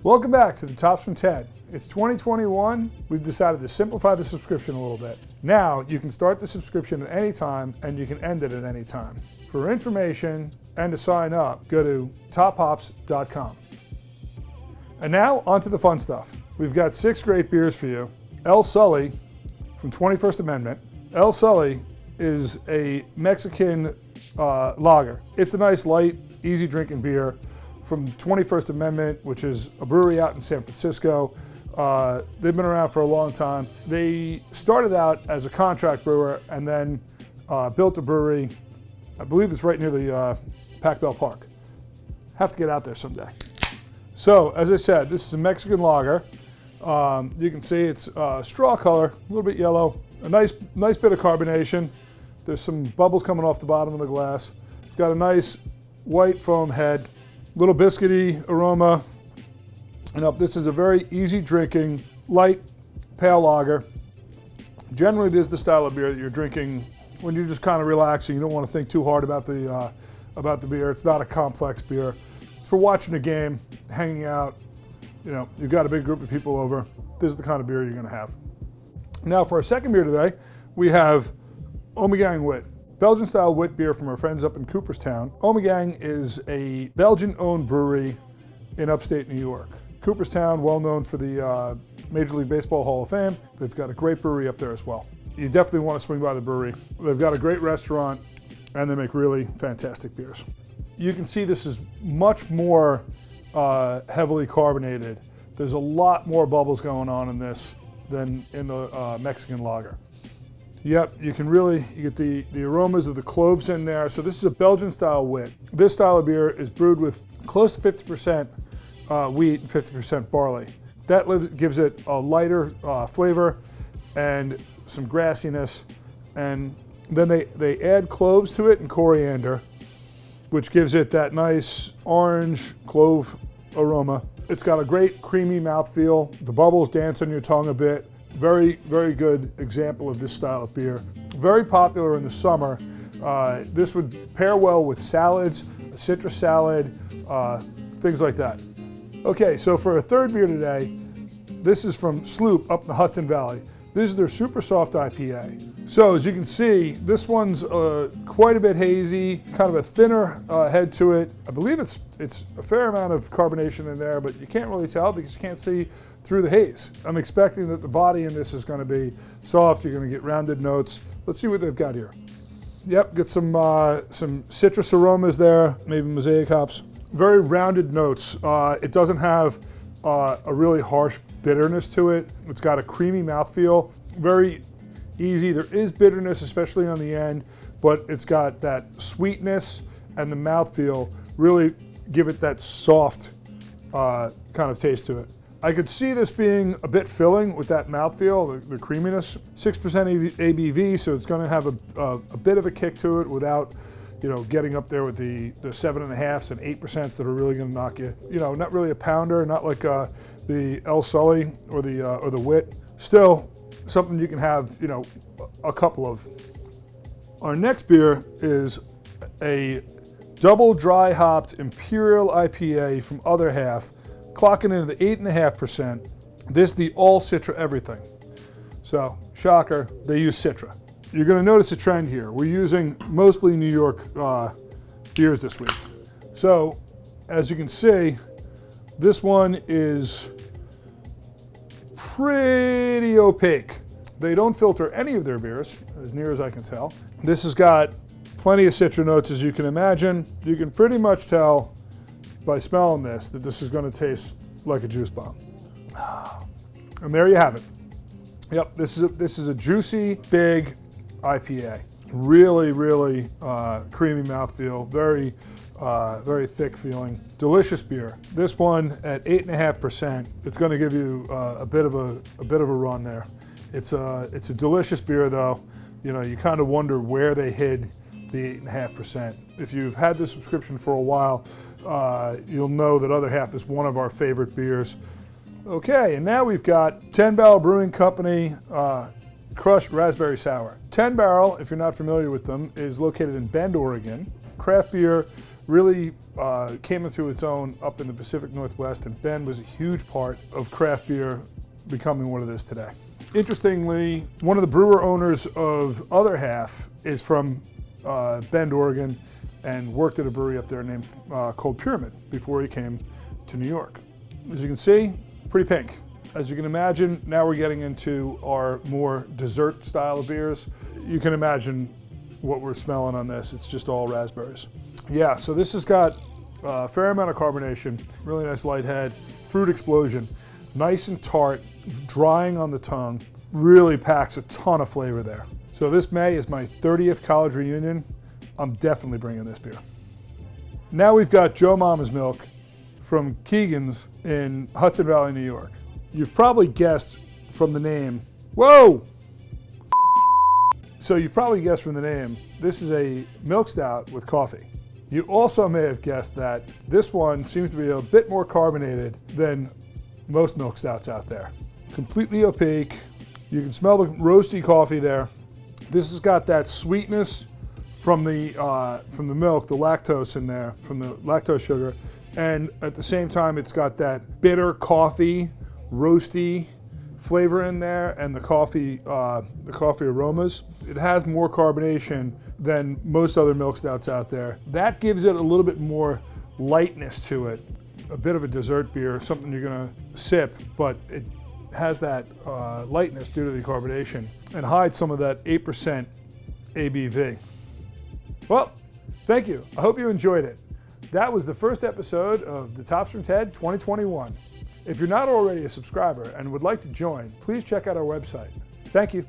Welcome back to the Tops from Ted. It's 2021. We've decided to simplify the subscription a little bit. Now you can start the subscription at any time and you can end it at any time. For information and to sign up, go to tophops.com. And now on to the fun stuff. We've got 6 great beers for you. SULLY from 21st Amendment. SULLY is a Mexican lager. It's a nice, light, easy drinking beer from 21st Amendment, which is a brewery out in San Francisco. They've been around for a long time. They started out as a contract brewer and then built a brewery. I believe it's right near the Pac Bell Park. Have to get out there someday. So, as I said, this is a Mexican lager. You can see it's straw color, a little bit yellow, a nice bit of carbonation. There's some bubbles coming off the bottom of the glass. It's got a nice white foam head, little biscuity aroma. This is a very easy drinking, light, pale lager. Generally, this is the style of beer that you're drinking when you're just kind of relaxing. You don't want to think too hard about the beer. It's not a complex beer. It's for watching a game, hanging out. You've got a big group of people over. This is the kind of beer you're going to have. Now, for our second beer today, we have Ommegang WITTE. Belgian-style wit beer from our friends up in Cooperstown. Ommegang is a Belgian-owned brewery in upstate New York. Cooperstown, well known for the Major League Baseball Hall of Fame. They've got a great brewery up there as well. You definitely want to swing by the brewery. They've got a great restaurant and they make really fantastic beers. You can see this is much more heavily carbonated. There's a lot more bubbles going on in this than in the Mexican lager. Yep, you get the aromas of the cloves in there. So this is a Belgian-style wit. This style of beer is brewed with close to 50% wheat and 50% barley. That gives it a lighter flavor and some grassiness. And then they add cloves to it and coriander, which gives it that nice orange clove aroma. It's got a great creamy mouthfeel. The bubbles dance on your tongue a bit. Very, very good example of this style of beer. Very popular in the summer. This would pair well with salads, a citrus salad, things like that. Okay, so for a third beer today, this is from Sloop up in the Hudson Valley. This is their super soft IPA. So as you can see, this one's quite a bit hazy, kind of a thinner head to it. I believe it's a fair amount of carbonation in there, but you can't really tell because you can't see through the haze. I'm expecting that the body in this is going to be soft. You're going to get rounded notes. Let's see what they've got here. Yep, get some citrus aromas there, maybe mosaic hops. Very rounded notes. It doesn't have a really harsh bitterness to it. It's got a creamy mouthfeel. Very easy. There is bitterness, especially on the end, but it's got that sweetness and the mouthfeel really give it that soft kind of taste to it. I could see this being a bit filling with that mouthfeel, the creaminess. 6% ABV, so it's going to have a bit of a kick to it without, getting up there with the 7.5s and 8% that are really going to knock you. Not really a pounder, not like the SULLY or the WITTE. Still, something you can have, a couple of. Our next beer is a double dry hopped Imperial IPA from Other Half. Clocking in at 8.5%. This is the all CITRA everything. So, shocker, they use CITRA. You're going to notice a trend here. We're using mostly New York beers this week. So, as you can see, this one is pretty opaque. They don't filter any of their beers, as near as I can tell. This has got plenty of CITRA notes, as you can imagine. You can pretty much tell by smelling this that this is going to taste like a juice bomb. And there you have it. Yep, this is a juicy, big IPA. Really, really creamy mouthfeel, very thick feeling. Delicious beer. This one at 8.5%, it's going to give you a bit of a run there. It's a delicious beer though. You kind of wonder where they hid the 8.5%. If you've had this subscription for a while, you'll know that Other Half is one of our favorite beers. Okay, and now we've got 10 Barrel Brewing Company Crushed Raspberry Sour. 10 Barrel, if you're not familiar with them, is located in Bend, Oregon. Craft beer really came into its own up in the Pacific Northwest, and Bend was a huge part of craft beer becoming what it is today. Interestingly, one of the brewer owners of Other Half is from Bend, Oregon, and worked at a brewery up there named called Pyramid before he came to New York. As you can see, pretty pink. As you can imagine, now we're getting into our more dessert style of beers. You can imagine what we're smelling on this. It's just all raspberries. Yeah, so this has got a fair amount of carbonation, really nice light head, fruit explosion, nice and tart, drying on the tongue, really packs a ton of flavor there. So this May is my 30th college reunion. I'm definitely bringing this beer. Now we've got Joe Mama's Milk from Keegan's in Hudson Valley, New York. You've probably guessed from the name, whoa! So you've probably guessed from the name, this is a milk stout with coffee. You also may have guessed that this one seems to be a bit more carbonated than most milk stouts out there. Completely opaque. You can smell the roasty coffee there. This has got that sweetness from the milk, the lactose in there, from the lactose sugar, and at the same time it's got that bitter coffee, roasty flavor in there, and the coffee aromas. It has more carbonation than most other milk stouts out there. That gives it a little bit more lightness to it, a bit of a dessert beer, something you're gonna sip, but it has that lightness due to the carbonation and hides some of that 8% ABV. Well, thank you. I hope you enjoyed it. That was the first episode of the Tops from Ted 2021. If you're not already a subscriber and would like to join, please check out our website. Thank you.